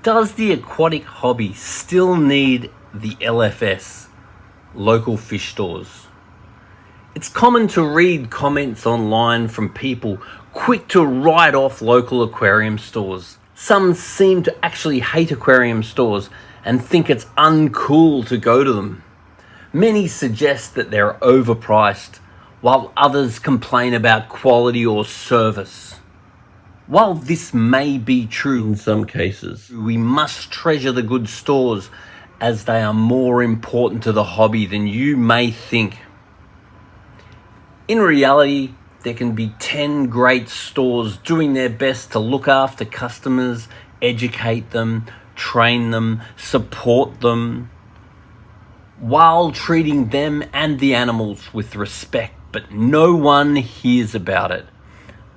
Does the aquatic hobby still need the LFS, local fish stores? It's common to read comments online from people quick to write off local aquarium stores. Some seem to actually hate aquarium stores and think it's uncool to go to them. Many suggest that they're overpriced, while others complain about quality or service. While this may be true in some cases, we must treasure the good stores as they are more important to the hobby than you may think. In reality, there can be 10 great stores doing their best to look after customers, educate them, train them, support them, while treating them and the animals with respect, but no one hears about it.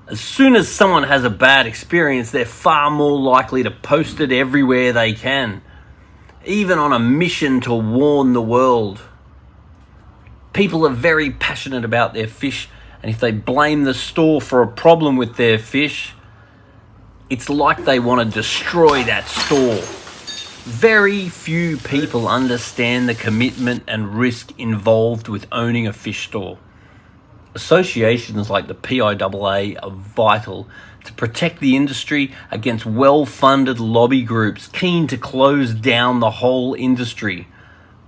As soon as someone has a bad experience, they're far more likely to post it everywhere they can, even on a mission to warn the world. People are very passionate about their fish, and if they blame the store for a problem with their fish, it's like they want to destroy that store. Very few people understand the commitment and risk involved with owning a fish store. Associations like the PIAA are vital to protect the industry against well-funded lobby groups keen to close down the whole industry,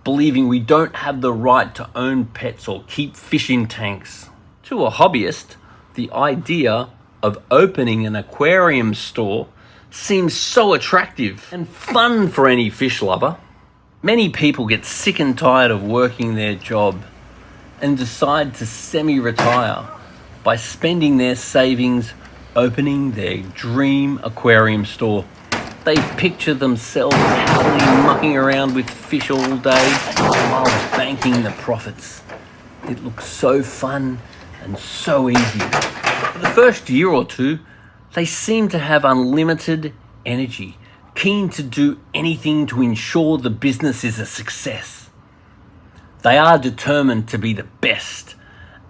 believing we don't have the right to own pets or keep fish in tanks. To a hobbyist, the idea of opening an aquarium store seems so attractive and fun for any fish lover. Many people get sick and tired of working their job and decide to semi-retire by spending their savings opening their dream aquarium store. They picture themselves happily mucking around with fish all day while banking the profits. It looks so fun and so easy. For the first year or two, they seem to have unlimited energy, keen to do anything to ensure the business is a success. They are determined to be the best,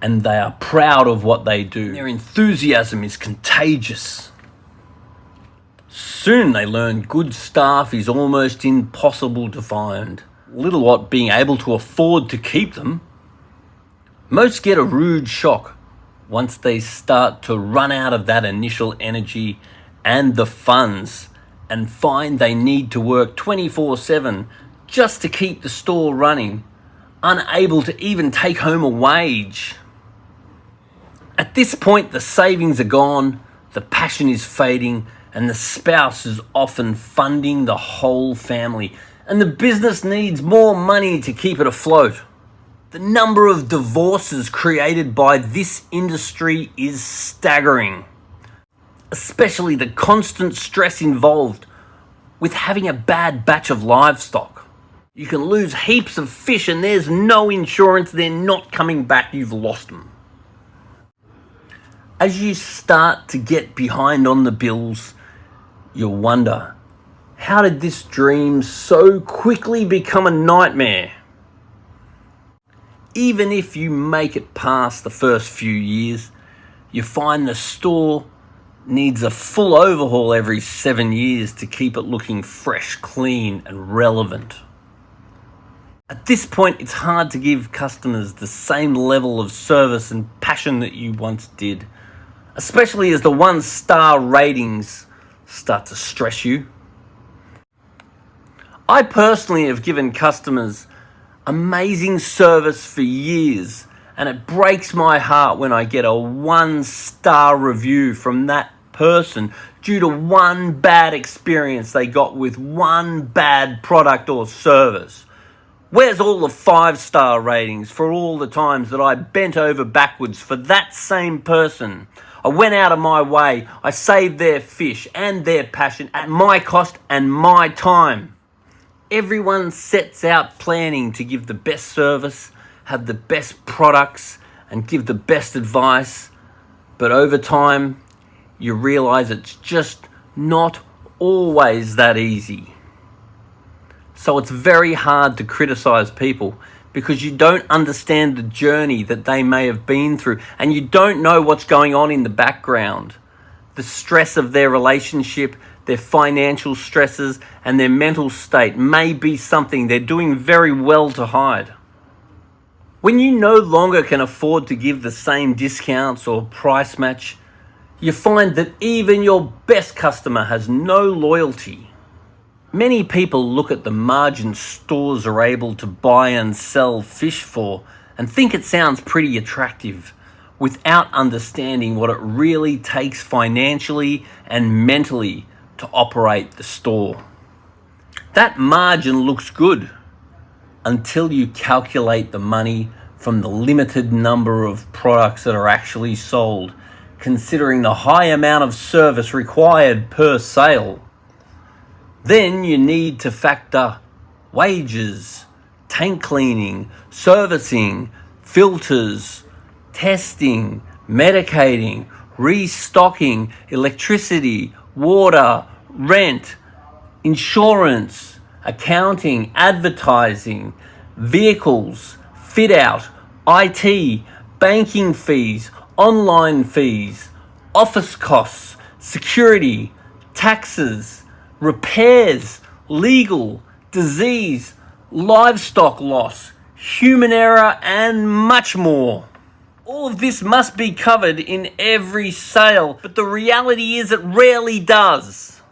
and they are proud of what they do. Their enthusiasm is contagious. Soon they learn good staff is almost impossible to find, little what being able to afford to keep them. Most get a rude shock once they start to run out of that initial energy and the funds and find they need to work 24/7 just to keep the store running, unable to even take home a wage. At this point, the savings are gone, the passion is fading, and the spouse is often funding the whole family, and the business needs more money to keep it afloat. The number of divorces created by this industry is staggering, especially the constant stress involved with having a bad batch of livestock. You can lose heaps of fish and there's no insurance, they're not coming back, you've lost them. As you start to get behind on the bills, you'll wonder, how did this dream so quickly become a nightmare? Even if you make it past the first few years, you find the store needs a full overhaul every 7 years to keep it looking fresh, clean, and relevant. At this point, it's hard to give customers the same level of service and passion that you once did, especially as the 1-star ratings start to stress you. I personally have given customers amazing service for years, and it breaks my heart when I get a 1-star review from that person due to one bad experience they got with one bad product or service. Where's all the 5-star ratings for all the times that I bent over backwards for that same person? I went out of my way, I saved their fish and their passion at my cost and my time. Everyone sets out planning to give the best service, have the best products, and give the best advice. But over time, you realize it's just not always that easy. So it's very hard to criticize people because you don't understand the journey that they may have been through, and you don't know what's going on in the background. The stress of their relationship, their financial stresses, and their mental state may be something they're doing very well to hide. When you no longer can afford to give the same discounts or price match, you find that even your best customer has no loyalty. Many people look at the margin stores are able to buy and sell fish for and think it sounds pretty attractive, without understanding what it really takes financially and mentally to operate the store. That margin looks good until you calculate the money from the limited number of products that are actually sold, considering the high amount of service required per sale. Then you need to factor wages, tank cleaning, servicing, filters, testing, medicating, restocking, electricity, water, rent, insurance, accounting, advertising, vehicles, fit out, IT, banking fees, online fees, office costs, security, taxes, repairs, legal, disease, livestock loss, human error, and much more. All of this must be covered in every sale, but the reality is it rarely does.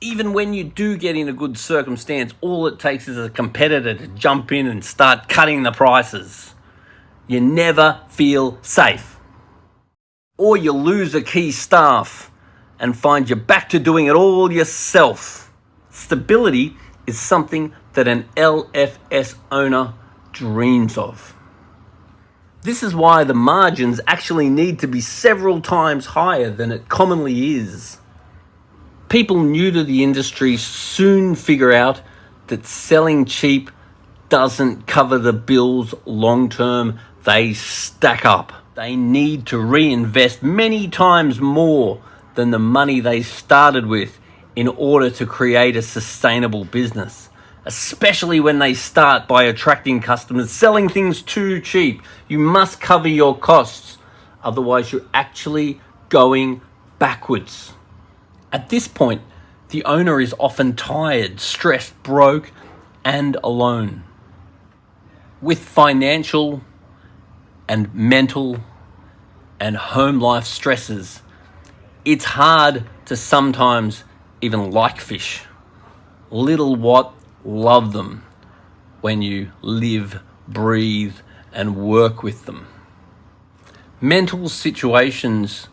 Even when you do get in a good circumstance, all it takes is a competitor to jump in and start cutting the prices. You never feel safe. Or you lose a key staff and find you're back to doing it all yourself. Stability is something that an LFS owner dreams of. This is why the margins actually need to be several times higher than it commonly is. People new to the industry soon figure out that selling cheap doesn't cover the bills long term. They stack up. They need to reinvest many times more than the money they started with in order to create a sustainable business, especially when they start by attracting customers, selling things too cheap. You must cover your costs, otherwise you're actually going backwards. At this point, the owner is often tired, stressed, broke, and alone. With financial and mental and home life stresses, it's hard to sometimes even like fish. Little what, love them when you live, breathe, and work with them. Mental situations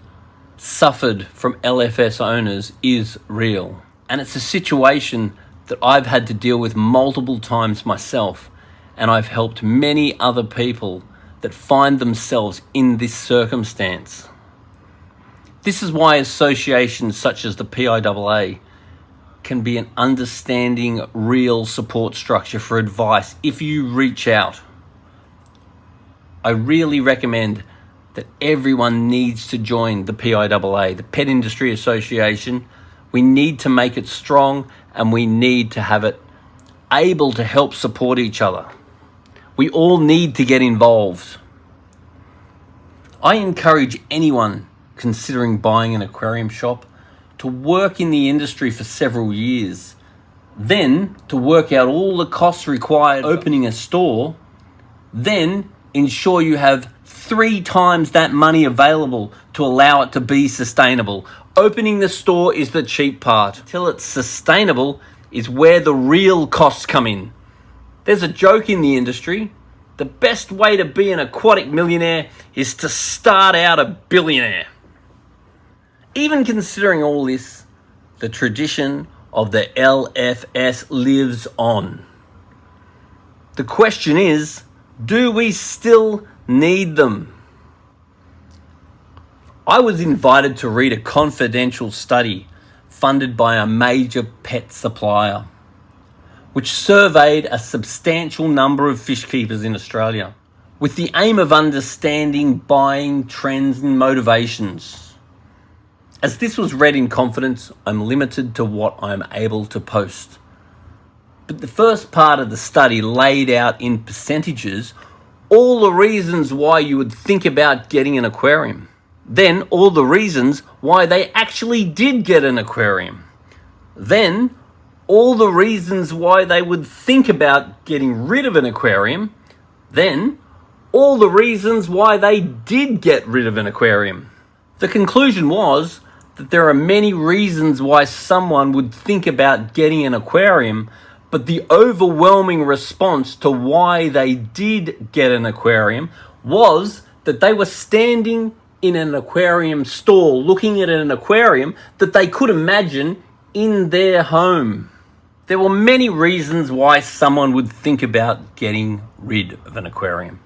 suffered from LFS owners is real, and it's a situation that I've had to deal with multiple times myself, and I've helped many other people that find themselves in this circumstance. This is why associations such as the PIAA can be an understanding, real support structure for advice if you reach out. I really recommend that everyone needs to join the PIAA, the Pet Industry Association. We need to make it strong, and we need to have it able to help support each other. We all need to get involved. I encourage anyone considering buying an aquarium shop to work in the industry for several years, then to work out all the costs required opening a store, then ensure you have 3 times that money available to allow it to be sustainable. Opening the store is the cheap part. Till it's sustainable is where the real costs come in. There's a joke in the industry: the best way to be an aquatic millionaire is to start out a billionaire. Even considering all this, the tradition of the LFS lives on. The question is, do we still need them? I was invited to read a confidential study funded by a major pet supplier, which surveyed a substantial number of fish keepers in Australia with the aim of understanding buying trends and motivations. As this was read in confidence, I'm limited to what I'm able to post. But the first part of the study laid out in percentages all the reasons why you would think about getting an aquarium. Then all the reasons why they actually did get an aquarium. then all the reasons why they would think about getting rid of an aquarium, then all the reasons why they did get rid of an aquarium. The conclusion was that there are many reasons why someone would think about getting an aquarium, but the overwhelming response to why they did get an aquarium was that they were standing in an aquarium store looking at an aquarium that they could imagine in their home. There were many reasons why someone would think about getting rid of an aquarium,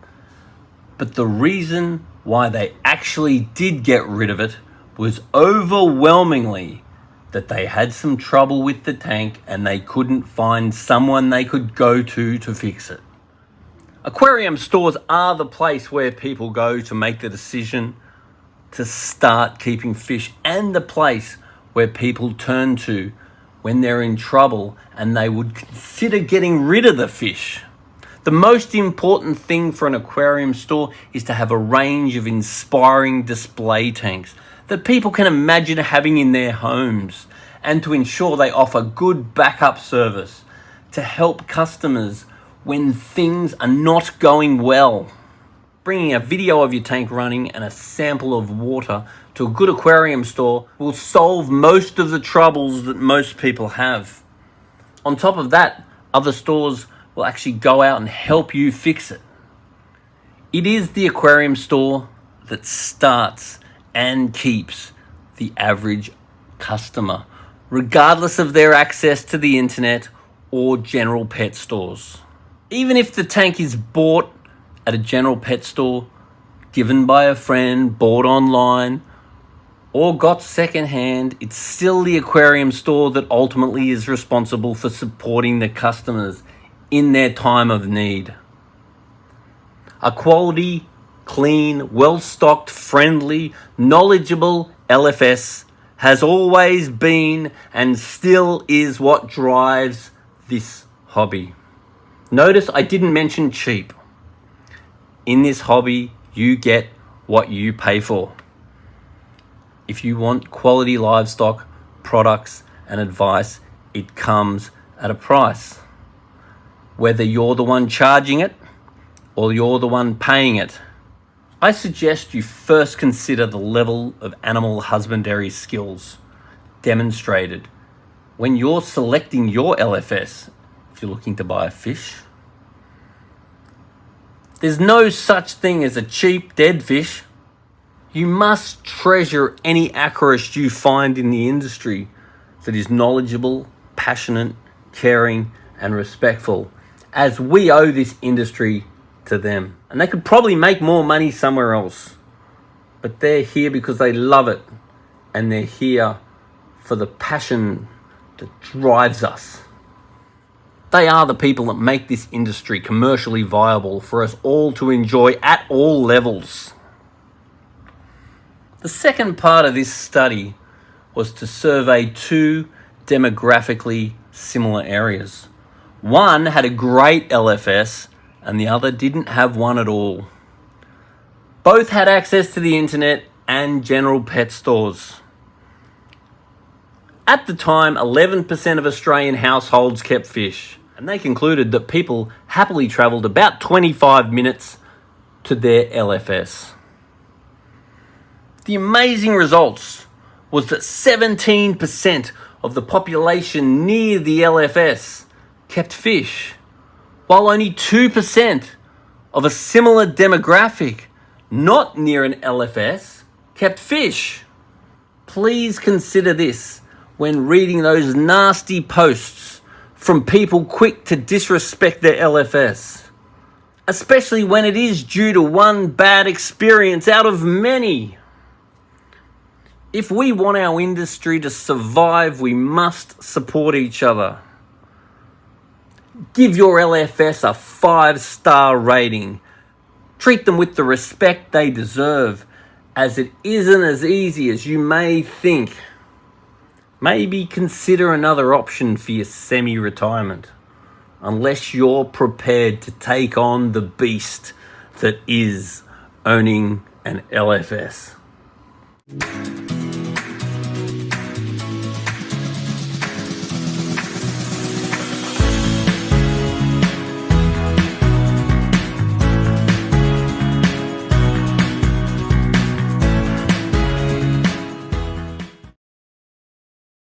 but the reason why they actually did get rid of it was overwhelmingly that they had some trouble with the tank and they couldn't find someone they could go to fix it. Aquarium stores are the place where people go to make the decision to start keeping fish, and the place where people turn to when they're in trouble and they would consider getting rid of the fish. The most important thing for an aquarium store is to have a range of inspiring display tanks that people can imagine having in their homes, and to ensure they offer good backup service to help customers when things are not going well. Bringing a video of your tank running and a sample of water to a good aquarium store will solve most of the troubles that most people have. On top of that, other stores will actually go out and help you fix it. It is the aquarium store that starts and keeps the average customer, regardless of their access to the internet or general pet stores. Even if the tank is bought at a general pet store, given by a friend, bought online, or got secondhand, it's still the aquarium store that ultimately is responsible for supporting the customers in their time of need. A quality, clean, well-stocked, friendly, knowledgeable LFS has always been and still is what drives this hobby. Notice I didn't mention cheap. In this hobby, you get what you pay for. If you want quality livestock, products and advice, it comes at a price. Whether you're the one charging it or you're the one paying it, I suggest you first consider the level of animal husbandry skills demonstrated when you're selecting your LFS if you're looking to buy a fish. There's no such thing as a cheap dead fish. You must treasure any aquarist you find in the industry that is knowledgeable, passionate, caring, and respectful, as we owe this industry to them. And they could probably make more money somewhere else, but they're here because they love it, and they're here for the passion that drives us. They are the people that make this industry commercially viable for us all to enjoy at all levels. The second part of this study was to survey two demographically similar areas. One had a great LFS and the other didn't have one at all. Both had access to the internet and general pet stores. At the time, 11% of Australian households kept fish, and they concluded that people happily travelled about 25 minutes to their LFS. The amazing results was that 17% of the population near the LFS kept fish, while only 2% of a similar demographic not near an LFS kept fish. Please consider this when reading those nasty posts from people quick to disrespect their LFS, especially when it is due to one bad experience out of many. If we want our industry to survive, we must support each other. Give your LFS a 5-star rating. Treat them with the respect they deserve, as it isn't as easy as you may think. Maybe consider another option for your semi-retirement, unless you're prepared to take on the beast that is owning an LFS.